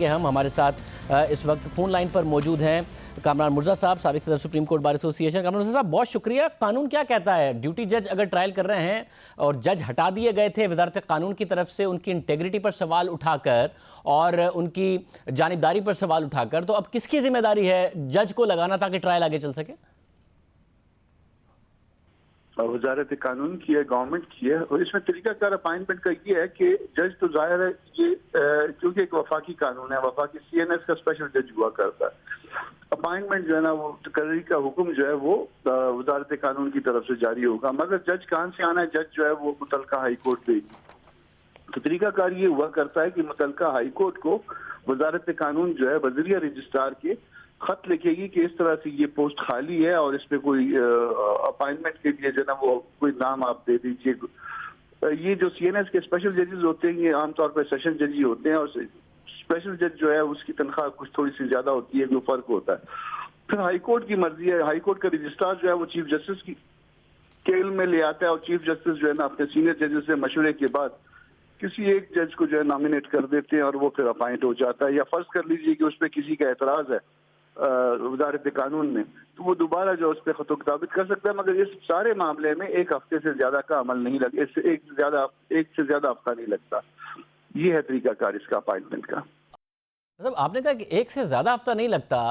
कि हम हमारे साथ इस वक्त फ़ोन लाइन पर मौजूद हैं कामरान मुर्जा साहब, साबिक सदर supreme court bar association. Kamran Mirza साहब, बहुत शुक्रिया। कानून क्या कहता है? ड्यूटी जज अगर ट्रायल कर रहे हैं और जज हटा दिए गए थे वजारत कानून की तरफ से उनकी इंटेग्रिटी पर सवाल उठाकर और उनकी जानिबदारी पर सवाल उठाकर, तो अब किसकी जिम्मेदारी है जज को लगाना ताकि ट्रायल आगे चल सके? वजारत कानून की है, गवर्नमेंट की है। और इसमें तरीकाकार अपॉइंटमेंट का ये है कि जज तो जाहिर है ये क्योंकि एक वफाकी कानून है, वफाकी CNS का स्पेशल जज हुआ करता है। अपॉइंटमेंट जो है ना, वो तकर्री का हुक्म जो है वो वजारत कानून की तरफ से जारी होगा। मगर जज कहाँ से आना है? जज जो है वो मुतलका हाई कोर्ट देगी। तो तरीकाकार ये हुआ करता है कि मुतलका हाई कोर्ट को वजारत कानून जो है वज़ीरिया रजिस्ट्रार के खत लिखेगी कि इस तरह से ये पोस्ट खाली है और इस पे कोई अपॉइंटमेंट के लिए जो ना वो कोई नाम आप दे दीजिए। ये जो CNS के स्पेशल जजेस होते हैं ये आमतौर पर सेशन जज ही होते हैं और स्पेशल जज जो है उसकी तनख्वाह कुछ थोड़ी सी ज्यादा होती है, कोई फर्क होता है। फिर हाई कोर्ट की मर्जी है, हाई कोर्ट का रजिस्ट्रार जो है वो चीफ जस्टिस की स्केल में ले आता है और चीफ जस्टिस जो है ना अपने सीनियर जजेस से मशवरे के बाद किसी एक जज को जो है नॉमिनेट कर देते हैं और वो फिर अपॉइंट हो जाता है। या फर्ज कर लीजिए कि उस पर किसी का एतराज है वजारत कानून में, तो वो दोबारा जो उस पर खतो किताबत कर सकता है। मगर इस सारे मामले में एक हफ्ते से ज्यादा का अमल नहीं लगे, इससे एक से ज्यादा हफ्ता नहीं लगता। ये है तरीकाकार इसका अपॉइंटमेंट का। मतलब आपने कहा कि एक से ज़्यादा हफ्ता नहीं लगता,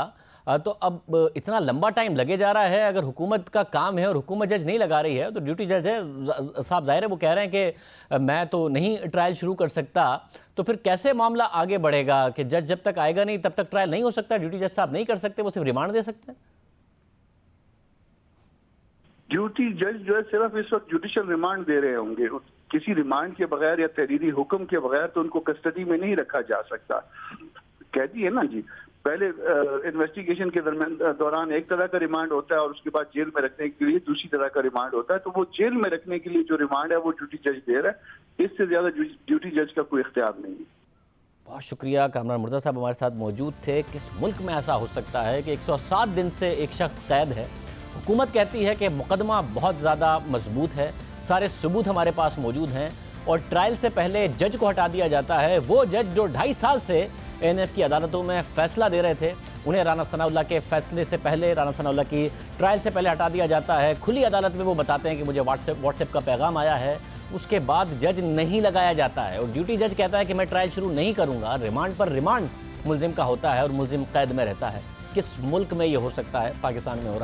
तो अब इतना लंबा टाइम लगे जा रहा है। अगर हुकूमत का काम है और हुकूमत जज नहीं लगा रही है तो ड्यूटी जज है साहब, जाहिर है वो कह रहे हैं कि मैं तो नहीं ट्रायल शुरू कर सकता, तो फिर कैसे मामला आगे बढ़ेगा? कि जज जब तक आएगा नहीं तब तक ट्रायल नहीं हो सकता? ड्यूटी जज साहब नहीं कर सकते, वो सिर्फ रिमांड दे सकते हैं? ड्यूटी जज जो है सिर्फ इस वक्त जुडिशियल रिमांड दे रहे होंगे। किसी रिमांड के बगैर या तहरीरी हुक्म के बगैर तो उनको कस्टडी में नहीं रखा जा सकता। कहती है ना जी, पहले इन्वेस्टिगेशन के दौरान एक तरह का रिमांड होता है और उसके बाद जेल में रखने के लिए दूसरी तरह का रिमांड होता है। तो वो जेल में रखने के लिए जो रिमांड है वो ड्यूटी जज दे रहा है, इससे ज्यादा ड्यूटी जज का कोई इख्तियार नहीं है। बहुत शुक्रिया। कामरान मुर्जा साहब हमारे साथ मौजूद थे। किस मुल्क में ऐसा हो सकता है कि 107 दिन से एक शख्स कैद है? हुकूमत कहती है कि मुकदमा बहुत ज़्यादा मजबूत है, सारे सबूत हमारे पास मौजूद हैं, और ट्रायल से पहले जज को हटा दिया जाता है। वो जज जो 2.5 साल से ANF की अदालतों में फैसला दे रहे थे, उन्हें राना सनाउल्लाह के फैसले से पहले, राना सनाउल्लाह की ट्रायल से पहले हटा दिया जाता है। खुली अदालत में वो बताते हैं कि मुझे व्हाट्सएप का पैगाम आया है। उसके बाद जज नहीं लगाया जाता है और ड्यूटी जज कहता है कि मैं ट्रायल शुरू नहीं करूँगा। रिमांड पर रिमांड मुलजिम का होता है और मुलजिम कैद में रहता है। किस मुल्क में ये हो सकता है? पाकिस्तान में हो रहा है।